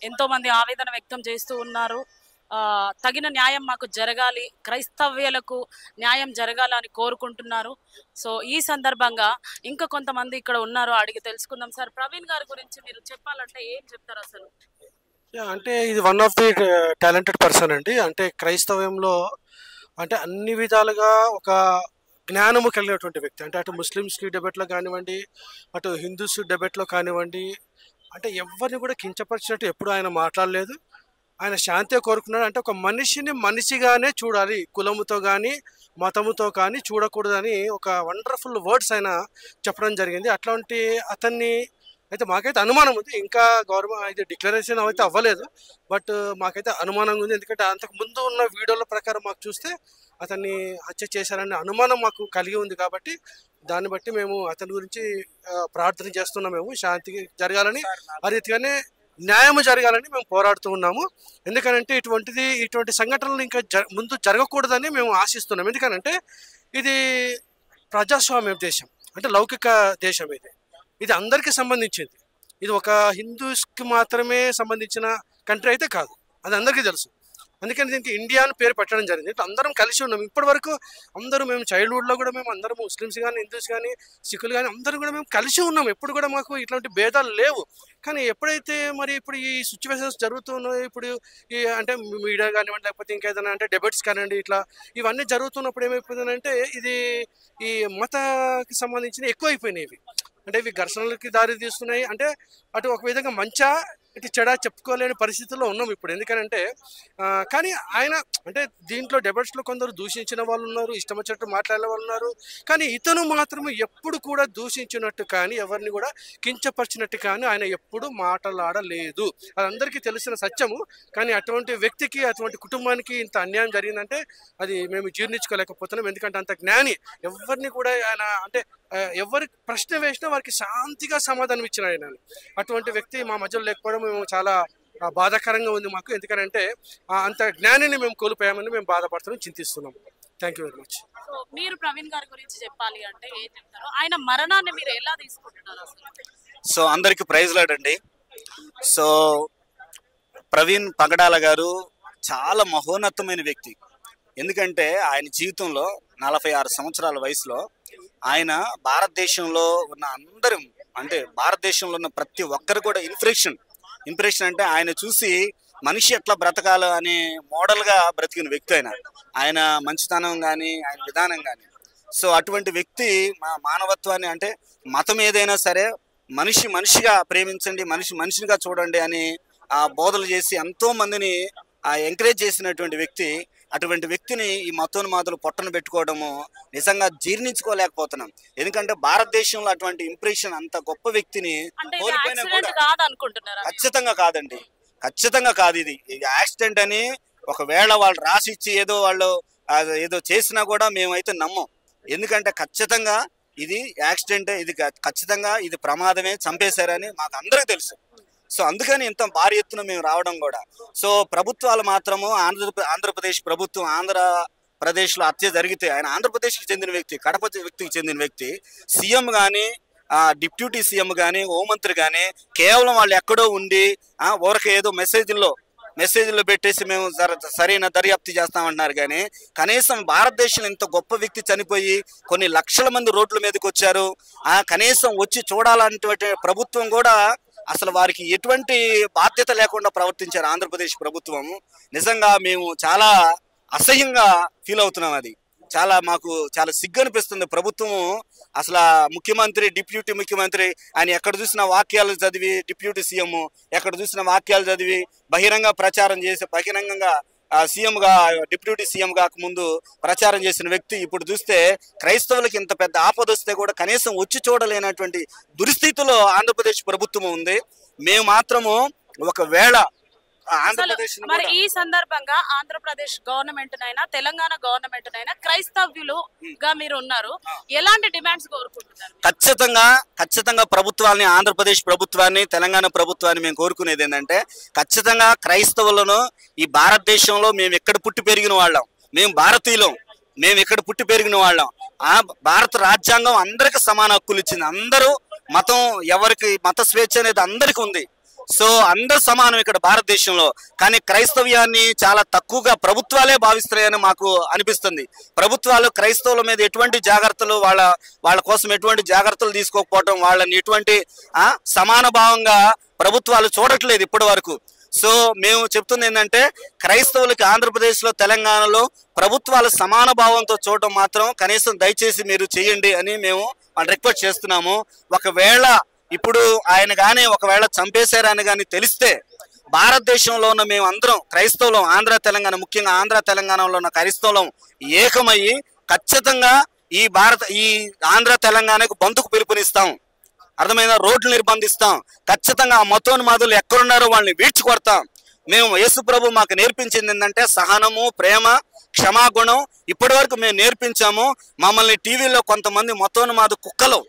ఎంతో మంది ఆవేదన వ్యక్తం చేస్తూ ఉన్నారు. తగిన న్యాయం మాకు జరగాలి, క్రైస్తవ్యులకు న్యాయం జరగాలని కోరుకుంటున్నారు. సో ఈ సందర్భంగా ఇంకా కొంతమంది ఇక్కడ ఉన్నారు, అడిగి తెలుసుకుందాం. సార్, ప్రవీణ్ గారి గురించి మీరు చెప్పాలంటే ఏం చెప్తారు అసలు? అంటే ఇది one of the talented person అండి. అంటే క్రైస్తవ్యంలో అంటే అన్ని విధాలుగా ఒక జ్ఞానము కలిగినటువంటి వ్యక్తి. అంటే అటు ముస్లిమ్స్కి డెబేట్లో కానివ్వండి, అటు హిందూస్ డెబేట్లో కానివ్వండి, అంటే ఎవరిని కూడా కించపరిచినట్టు ఎప్పుడు ఆయన మాట్లాడలేదు. ఆయన శాంతే కోరుకున్నాడు. అంటే ఒక మనిషిని మనిషిగానే చూడాలి, కులముతో కానీ మతముతో కానీ చూడకూడదని ఒక వండర్ఫుల్ వర్డ్స్ ఆయన చెప్పడం జరిగింది. అట్లాంటి అతన్ని అయితే మాకైతే అనుమానం ఉంది, ఇంకా గవర్నమెంట్ అయితే డిక్లరేషన్ అయితే అవ్వలేదు, బట్ మాకైతే అనుమానంగా ఉంది. ఎందుకంటే అంతకు ముందు ఉన్న వీడియోల ప్రకారం మాకు చూస్తే అతన్ని హత్య చేశారనే అనుమానం మాకు కలిగి ఉంది. కాబట్టి దాన్ని బట్టి మేము అతని గురించి ప్రార్థన చేస్తున్నాం. మేము శాంతి జరగాలని, ఆ రీతిగానే న్యాయం జరగాలని మేము పోరాడుతూ ఉన్నాము. ఎందుకనంటే ఇటువంటి సంఘటనలు ఇంకా ముందు జరగకూడదని మేము ఆశిస్తున్నాం. ఎందుకనంటే ఇది ప్రజాస్వామ్య దేశం, అంటే లౌకిక దేశం. ఇది అందరికీ సంబంధించింది. ఇది ఒక హిందూస్కి మాత్రమే సంబంధించిన కంట్రీ అయితే కాదు, అది అందరికీ తెలుసు. అందుకని దీనికి ఇండియా అని పేరు పెట్టడం జరిగింది. ఇట్లా అందరం కలిసి ఉన్నాం ఇప్పటి వరకు. అందరూ మేము చైల్డ్హుడ్లో కూడా మేము అందరం ముస్లిమ్స్ కానీ, హిందూస్ కానీ, సిక్కులు కానీ అందరూ కూడా మేము కలిసి ఉన్నాం. ఎప్పుడు కూడా మాకు ఇట్లాంటి భేదాలు లేవు. కానీ ఎప్పుడైతే మరి ఇప్పుడు ఈ సిచ్యువేషన్స్ జరుగుతున్నాయి, ఇప్పుడు ఈ అంటే మీడియా కానివ్వండి, లేకపోతే ఇంకేదైనా అంటే డెబేట్స్ కానివ్వండి, ఇట్లా ఇవన్నీ జరుగుతున్నప్పుడు ఏమైపోతుందంటే ఇది ఈ మతకి సంబంధించిన ఎక్కువ అయిపోయినాయి ఇవి. అంటే ఇవి ఘర్షణలకి దారి తీస్తున్నాయి. అంటే అటు ఒక విధంగా మంచా ఇటు చెడా చెప్పుకోలేని పరిస్థితుల్లో ఉన్నాం ఇప్పుడు. ఎందుకనంటే కానీ ఆయన అంటే దీంట్లో డెబేట్స్లో కొందరు దూషించిన వాళ్ళు ఉన్నారు, ఇష్టం వచ్చినట్టు మాట్లాడే వాళ్ళు ఉన్నారు. కానీ ఇతను మాత్రం ఎప్పుడు కూడా దూషించినట్టు కానీ, ఎవరిని కూడా కించపరిచినట్టు కానీ ఆయన ఎప్పుడు మాట్లాడలేదు. అది అందరికీ తెలిసిన సత్యము. కానీ అటువంటి వ్యక్తికి, అటువంటి కుటుంబానికి ఇంత అన్యాయం జరిగిందంటే అది మేము జీర్ణించుకోలేకపోతున్నాం. ఎందుకంటే అంత జ్ఞాని, ఎవరిని కూడా ఆయన అంటే ఎవరికి ప్రశ్న వేసినా వారికి శాంతిగా సమాధానం ఇచ్చిన ఆయన. అటువంటి వ్యక్తి మా మధ్యలో లేకపోవడం మేము చాలా బాధాకరంగా ఉంది మాకు. ఎందుకంటే అంత జ్ఞానిని మేము కోల్పోయామని మేము బాధపడుతున్నాం, చింతిస్తున్నాం. Thank you very much. So మీరు ప్రవీణ్ గారి గురించి చెప్పాలి అంటే ఏం చెప్తారు? ఆయన మరణాన్ని మీరు ఎలా తీసుకుంటున్నారు అసలు? సో అందరికి ప్రైజ్ లాడ్ అండి. సో ప్రవీణ్ పగడాల గారు చాలా మహోన్నతమైన వ్యక్తి. ఎందుకంటే ఆయన జీవితంలో 46 సంవత్సరాల వయసులో ఆయన భారతదేశంలో ఉన్న అందరం, అంటే భారతదేశంలో ఉన్న ప్రతి ఒక్కరు కూడా ఇంప్రెషన్ అంటే ఆయన చూసి మనిషి ఎట్లా బ్రతకాలి అనే మోడల్గా బ్రతికిన వ్యక్తి ఆయన మంచితనం కానీ, ఆయన విధానం కానీ. సో అటువంటి వ్యక్తి మానవత్వాన్ని, అంటే మతం ఏదైనా సరే మనిషిగా ప్రేమించండి, మనిషిగా చూడండి అని బోధలు చేసి ఎంతో మందిని ఎంకరేజ్ చేసినటువంటి వ్యక్తి. అటువంటి వ్యక్తిని ఈ మతోన్మాదులు పొట్టను పెట్టుకోవడము నిజంగా జీర్ణించుకోలేకపోతున్నాం. ఎందుకంటే భారతదేశంలో అటువంటి ఇంప్రెషన్, అంత గొప్ప వ్యక్తిని కోల్పోయినా కూడా ఖచ్చితంగా కాదండి, ఖచ్చితంగా కాదు. ఇది యాక్సిడెంట్ అని ఒకవేళ వాళ్ళు రాసిచ్చి ఏదో చేసినా కూడా మేమైతే నమ్మం. ఎందుకంటే ఖచ్చితంగా ఇది యాక్సిడెంట్, ఇది ఖచ్చితంగా ఇది ప్రమాదమే, చంపేశారని మాకు అందరికీ తెలుసు. సో అందుకని ఇంత భారీ ఎత్తున మేము రావడం కూడా. సో ప్రభుత్వాలు మాత్రము ఆంధ్రప్రదేశ్ ప్రభుత్వం ఆంధ్రప్రదేశ్లో హత్య జరిగితే ఆయన ఆంధ్రప్రదేశ్కి చెందిన వ్యక్తి, కడప వ్యక్తికి చెందిన వ్యక్తి, సీఎం కానీ డిప్యూటీ సీఎం కానీ హోంమంత్రి కానీ కేవలం వాళ్ళు ఎక్కడో ఉండి ఊరకే ఏదో మెసేజ్లో పెట్టేసి మేము సరైన దర్యాప్తు చేస్తామంటున్నారు. కానీ కనీసం భారతదేశంలో ఇంత గొప్ప వ్యక్తి చనిపోయి కొన్ని లక్షల మంది రోడ్ల మీదకి వచ్చారు, కనీసం వచ్చి చూడాలన్నటువంటి ప్రభుత్వం కూడా అసలు వారికి ఎటువంటి బాధ్యత లేకుండా ప్రవర్తించారు ఆంధ్రప్రదేశ్ ప్రభుత్వం. నిజంగా మేము చాలా అసహ్యంగా ఫీల్ అవుతున్నాం. అది మాకు చాలా సిగ్గు అనిపిస్తుంది. ప్రభుత్వం అసలు ముఖ్యమంత్రి, డిప్యూటీ ముఖ్యమంత్రి ఆయన ఎక్కడ చూసిన వాక్యాలు చదివి, డిప్యూటీ సీఎం ఎక్కడ చూసిన వాక్యాలు చదివి బహిరంగ ప్రచారం చేసి, బహిరంగంగా సీఎంగా డిప్యూటీ సీఎం కాకముందు ప్రచారం చేసిన వ్యక్తి ఇప్పుడు చూస్తే క్రైస్తవులకి ఇంత పెద్ద ఆపద వస్తే కూడా కనీసం వచ్చి చూడలేనటువంటి దుస్థితిలో ఆంధ్రప్రదేశ్ ప్రభుత్వం ఉంది. మేము మాత్రము ఒకవేళ మరి ఈ సందర్భంగా ఆంధ్రప్రదేశ్ గవర్నమెంట్ నైనా, తెలంగాణ గవర్నమెంట్ నైనా క్రైస్తవ్యులుగా మీరు ఉన్నారు, ఎలాంటి డిమాండ్స్ కోరుకుంటున్నారు? ఖచ్చితంగా ప్రభుత్వాన్ని, ఆంధ్రప్రదేశ్ ప్రభుత్వాన్ని, తెలంగాణ ప్రభుత్వాన్ని మేము కోరుకునేది ఏంటంటే ఖచ్చితంగా క్రైస్తవులను ఈ భారతదేశంలో మేము ఎక్కడ పుట్టి పెరిగిన వాళ్ళం, మేము భారతీయులం, మేము ఇక్కడ పుట్టి పెరిగిన వాళ్ళం. భారత రాజ్యాంగం అందరికి సమాన హక్కులు ఇచ్చింది. అందరూ ఎవరికి మత స్వేచ్ఛ అనేది అందరికి ఉంది. సో అందరు సమానం ఇక్కడ భారతదేశంలో. కానీ క్రైస్తవ్యాన్ని చాలా తక్కువగా ప్రభుత్వాలే భావిస్తున్నాయని మాకు అనిపిస్తుంది. ప్రభుత్వాలు క్రైస్తవుల మీద ఎటువంటి జాగ్రత్తలు, వాళ్ళ కోసం ఎటువంటి జాగ్రత్తలు తీసుకోకపోవటం, వాళ్ళని ఎటువంటి సమాన భావంగా ప్రభుత్వాలు చూడట్లేదు ఇప్పటి వరకు. సో మేము చెప్తుంది ఏంటంటే, క్రైస్తవులకి ఆంధ్రప్రదేశ్లో, తెలంగాణలో ప్రభుత్వాలు సమాన భావంతో చూడటం మాత్రం కనీసం దయచేసి మీరు చేయండి అని మేము రిక్వెస్ట్ చేస్తున్నాము. ఒకవేళ ఇప్పుడు ఆయన కానీ ఒకవేళ చంపేశారని కానీ తెలిస్తే భారతదేశంలో ఉన్న మేము అందరం క్రైస్తవులం, ఆంధ్ర తెలంగాణ, ముఖ్యంగా ఆంధ్ర తెలంగాణలో ఉన్న క్రైస్తవులం ఏకమయ్యి ఖచ్చితంగా ఈ ఆంధ్ర తెలంగాణకు బంధుకు పిలుపునిస్తాం. అర్థమైన రోడ్లు నిర్బంధిస్తాం. ఖచ్చితంగా ఆ మతోన్మాదులు ఎక్కడున్నారో వాళ్ళని వీడ్చి కొడతాం. మేము యేసు ప్రభు మాకు నేర్పించింది ఏంటంటే సహనము, ప్రేమ, క్షమాగుణం ఇప్పటి వరకు మేము నేర్పించాము. మమ్మల్ని టీవీలో కొంతమంది మతోన్మాదు కుక్కలు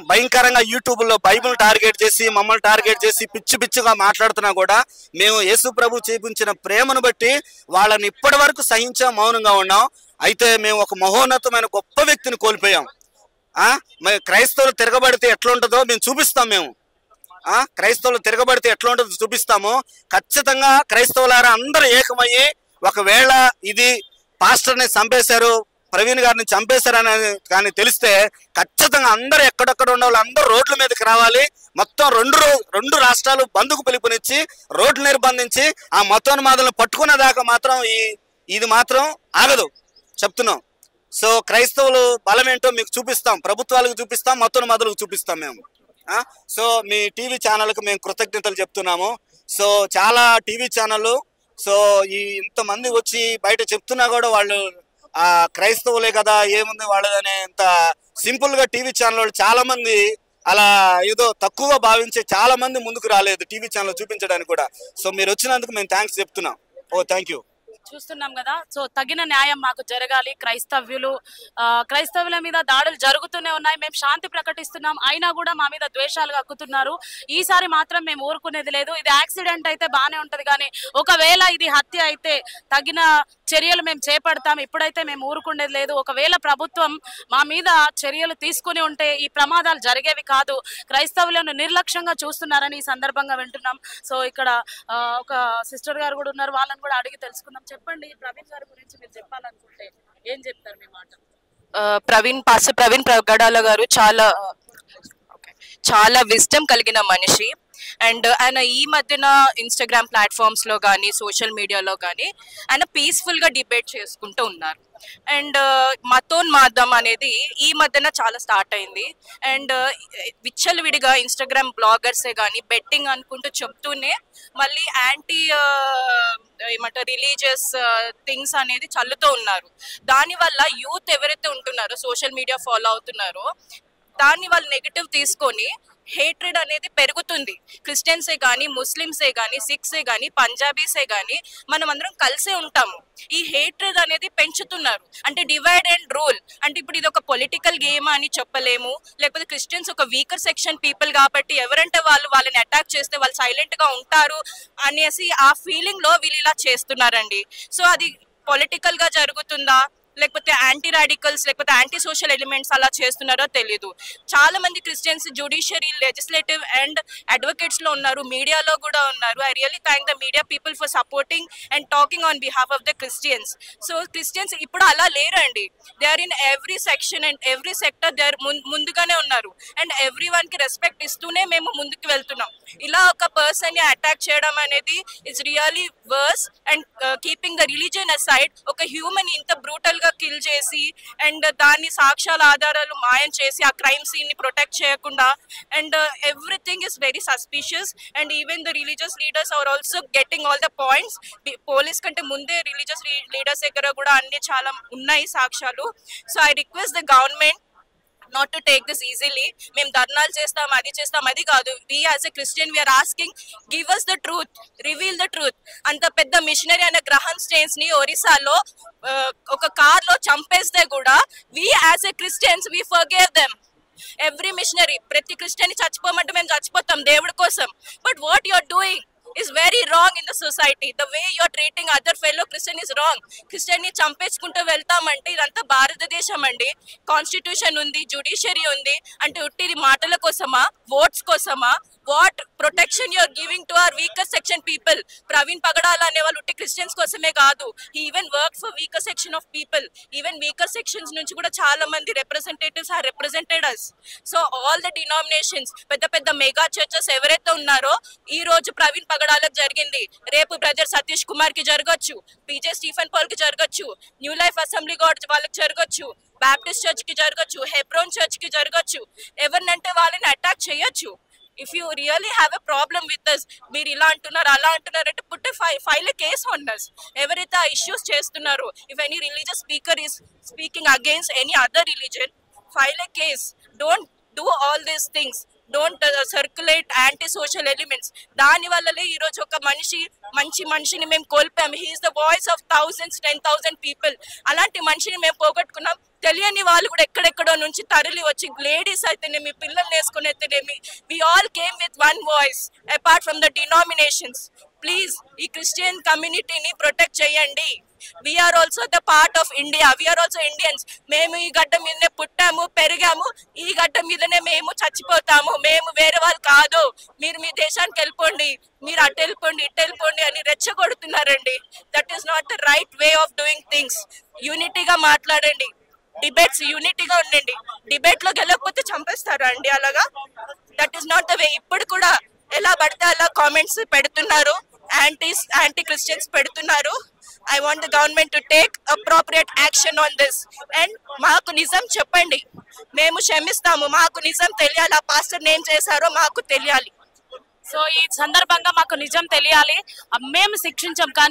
భయంకరంగా యూట్యూబ్లో బైబిల్ టార్గెట్ చేసి, మమ్మల్ని టార్గెట్ చేసి పిచ్చి పిచ్చిగా మాట్లాడుతున్నా కూడా మేము యేసు ప్రభు చూపించిన ప్రేమను బట్టి వాళ్ళని ఇప్పటి వరకు సహించాం, మౌనంగా ఉన్నాం. అయితే మేము ఒక మహోన్నతమైన గొప్ప వ్యక్తిని కోల్పోయాం. క్రైస్తవులు తిరగబడితే ఎట్లా ఉంటుందో మేము చూపిస్తాం. మేము క్రైస్తవులు తిరగబడితే ఎట్లా ఉంటుందో చూపిస్తాము. ఖచ్చితంగా క్రైస్తవులారా అందరూ ఏకమయ్యి, ఒకవేళ ఇది పాస్టర్ని చంపేశారు, ప్రవీణ్ గారిని చంపేశారని కానీ తెలిస్తే ఖచ్చితంగా అందరూ ఎక్కడెక్కడ ఉన్న వాళ్ళు అందరూ రోడ్ల మీదకి రావాలి. మొత్తం రెండు రాష్ట్రాలు బంధుకు పిలుపునిచ్చి రోడ్లు నిర్బంధించి ఆ మతోన్మాదులను పట్టుకునే దాకా మాత్రం ఇది మాత్రం ఆగదు చెప్తున్నాం. సో క్రైస్తవులు బలం ఏంటో మీకు చూపిస్తాం, ప్రభుత్వాలకు చూపిస్తాం, మతోన్మాదులకు చూపిస్తాం మేము. సో మీ టీవీ ఛానల్కి మేము కృతజ్ఞతలు చెప్తున్నాము. సో చాలా టీవీ ఛానళ్ళు సో ఇంతమంది వచ్చి బయట చెప్తున్నా కూడా వాళ్ళు క్రైస్తవులే కదా ఏముంది వాళ్ళదనే ఇంత సింపుల్ గా టీవీ ఛానల్ వాళ్ళు చాలా మంది అలా ఏదో తక్కువగా భావించే చాలా మంది ముందుకు రాలేదు టీవీ ఛానల్ చూపించడానికి కూడా. సో మీరు వచ్చినందుకు మేము థ్యాంక్స్ చెప్తున్నాం. Thank you. చూస్తున్నాం కదా. సో తగిన న్యాయం మాకు జరగాలి. క్రైస్తవుల మీద దాడులు జరుగుతూనే ఉన్నాయి. మేము శాంతి ప్రకటిస్తున్నాం, అయినా కూడా మా మీద ద్వేషాలు కక్కుతున్నారు. ఈసారి మాత్రం మేము ఊరుకునేది లేదు. ఇది యాక్సిడెంట్ అయితే బాగానే ఉంటది, కానీ ఒకవేళ ఇది హత్య అయితే తగిన చర్యలు మేము చేపడతాం. ఇప్పుడైతే మేము ఊరుకునేది లేదు. ఒకవేళ ప్రభుత్వం మా మీద చర్యలు తీసుకుని ఉంటే ఈ ప్రమాదాలు జరిగేవి కాదు. క్రైస్తవులను నిర్లక్ష్యంగా చూస్తున్నారని ఈ సందర్భంగా వింటున్నాం. సో ఇక్కడ ఒక సిస్టర్ గారు కూడా ఉన్నారు, వాళ్ళని కూడా అడిగి తెలుసుకుందాం. చెప్పండి, ప్రవీణ్ గారి గురించి మీరు చెప్పాలనుకుంటే ఏం చెప్తారు మీ మాట? ప్రవీణ్ పగడాల గారు చాలా విజ్డమ్ కలిగిన మనిషి. అండ్ ఆయన ఈ మధ్యన ఇన్స్టాగ్రామ్ ప్లాట్ఫామ్స్ లో కానీ సోషల్ మీడియాలో కానీ ఆయన పీస్ఫుల్ గా డిబేట్ చేసుకుంటూ ఉన్నారు. అండ్ మతోన్మాదం అనేది ఈ మధ్యన చాలా స్టార్ట్ అయింది. అండ్ విచ్చలవిడిగా ఇన్స్టాగ్రామ్ బ్లాగర్సే కానీ బెట్టింగ్ అనుకుంటూ చెప్తూనే మళ్ళీ ఏమంటారు రిలీజియస్ థింగ్స్ అనేది చల్లుతూ ఉన్నారు. దానివల్ల యూత్ ఎవరైతే ఉంటున్నారో సోషల్ మీడియా ఫాలో అవుతున్నారో దాన్ని వాళ్ళు నెగిటివ్ తీసుకొని హేట్రెడ్ అనేది పెరుగుతుంది. క్రిస్టియన్సే కానీ, ముస్లిమ్సే కానీ, సిఖ్సే కానీ, పంజాబీసే కానీ మనం అందరం కలిసే ఉంటాము. ఈ హేట్రెడ్ అనేది పెంచుతున్నారు. అంటే డివైడ్ అండ్ రూల్ అంటే ఇప్పుడు ఇది ఒక పొలిటికల్ గేమ్ అని చెప్పలేము. లేకపోతే క్రిస్టియన్స్ ఒక వీకర్ సెక్షన్ పీపుల్ కాబట్టి ఎవరంటే వాళ్ళని అటాక్ చేస్తే వాళ్ళు సైలెంట్ గా ఉంటారు అనేసి ఆ ఫీలింగ్ లో వీళ్ళు ఇలా చేస్తున్నారండి. సో అది పొలిటికల్ గా జరుగుతుందా లేకపోతే యాంటీ రాడికల్స్ లేకపోతే యాంటీ సోషల్ ఎలిమెంట్స్ అలా చేస్తున్నారో తెలీదు. చాలా మంది Christians judiciary, legislative and advocates లో ఉన్నారు, మీడియాలో కూడా ఉన్నారు. I really thank the media people for supporting and talking on behalf of the Christians. So Christians ఇప్పుడు అలా లేరండి. They are in every section and every sector they are ముందుగానే ఉన్నారు. అండ్ ఎవ్రీ వన్ కి రెస్పెక్ట్ ఇస్తూనే మేము ముందుకు వెళ్తున్నాం. ఇలా ఒక పర్సన్ ని అటాక్ చేయడం అనేది it's really worse. And keeping the religion aside ఒక హ్యూమన్ ఇంత బ్రూటల్ గా కిల్ చేసి అండ్ దాన్ని సాక్ష్యాల ఆధారాలు మాయం చేసి ఆ క్రైమ్ సీన్ ని ప్రొటెక్ట్ చేయకుండా and everything is very suspicious. And even the religious leaders are also getting all the points. Police కంటే ముందే రిలీజియస్ లీడర్స్ దగ్గర కూడా అన్ని చాలా ఉన్నాయి సాక్ష్యాలు. So I request the government not to take this easily. మేము ధర్నాలు చేస్తాం, అది చేస్తాం, అది కాదు. we as a Christian we are asking, give us the truth, reveal the truth. అంత పెద్ద మిషనరీ అనే గ్రహం స్టేన్స్ ని ఒరిస్సాలో ఒక కార్ లో చంపేస్తే కూడా we as a Christians we forgive them. Every missionary, ప్రతి క్రిస్టియన్ చచ్చిపోమంటే మేము చచ్చిపోతాం దేవుడి కోసం. But what you are doing is very wrong in the society. The way you are treating other fellow Christian is wrong. Christian ని చంపేసుకుంటూ వెళ్తామంటే ఇదంతా భారతదేశం అండి. కాన్స్టిట్యూషన్ ఉంది, జ్యుడిషియరీ ఉంది. అంటే ఉట్టి మాటల కోసమా, ఓట్స్ కోసమా, what protection you're giving to our weaker section people. Praveen Pagadala అనే వాళ్ళు ఉట్టి క్రిస్టియన్స్ కోసమే కాదు, he even work for weaker section of people. Even weaker sections నుంచి కూడా చాలా మంది representatives are represented us. So all the denominations, పెద్ద పెద్ద మెగా చర్చెస్ ఎవరైతే ఉన్నారో ఈ రోజు ప్రవీణ్ పగడాలకు జరిగింది, రేపు బ్రదర్ సతీష్ కుమార్ కి జరగచ్చు, పీజే స్టీఫెన్ పాల్ కి జరగచ్చు, న్యూ లైఫ్ అసెంబ్లీ గాడ్ వాళ్ళకి జరగచ్చు, బాప్టిస్ట్ చర్చ్ కి జరగచ్చు, హెబ్రోన్ చర్చ్ కి జరగచ్చు. ఎవరినంటే వాళ్ళని అటాక్ చేయొచ్చు. If you really have a problem with us, మీరు ఇలా అంటున్నారు అలా అంటున్నారు అంటే put file a case on us. ఎవరైతే ఆ ఇష్యూస్ చేస్తున్నారో, if any religious speaker is speaking against any other religion, file a case. Don't do all these things. Don't circulate anti social elements. దాని వల్లనే ఈ రోజు ఒక మంచి మనిషిని మేము కోల్పోయాము. He's the voice of thousands, 10,000 people. అలాంటి మనిషిని మేము పోగొట్టుకున్నాం. తెలియని వాళ్ళు కూడా ఎక్కడెక్కడో నుంచి తరలి వచ్చి, లేడీస్ అయితేనేమి, పిల్లల్ని వేసుకుని అయితేనేమి, we all came with one voice apart from the denominations. Please ఈ క్రిస్టియన్ కమ్యూనిటీని ప్రొటెక్ట్ చేయండి. We are also the part of India, we are also Indians. మేము ఈ గడ్డ మీదనే పుట్టాము, పెరిగాము, ఈ గడ్డ మీదనే మేము చచ్చిపోతాము. మేము వేరే వాళ్ళు కాదు. మీరు మీ దేశానికి వెళ్ళిపోండి, మీరు అటు వెళ్ళిపోండి, ఇటు వెళ్ళిపోండి అని రెచ్చగొడుతున్నారండి. That is not the right way of doing things. యూనిటీగా మాట్లాడండి, డిబేట్స్ యూనిటీగా ఉండండి. డిబేట్ లో గెలవకపోతే చంపేస్తారా అండి అలాగా? That is not the way. ఇప్పుడు కూడా ఎలా పడితే అలా కామెంట్స్ పెడుతున్నారు, యాంటీ క్రిస్టియన్స్ పెడుతున్నారు. I want the government to take appropriate action on this. And మాకు నిజం చెప్పండి, మేము క్షమిస్తాము. మాకు నిజం తెలియాలి, ఆ పాస్టర్ ఏం చేశారో మాకు తెలియాలి. సో ఈ సందర్భంగా మాకు నిజం తెలియాలి, మేము శిక్షించాం కానీ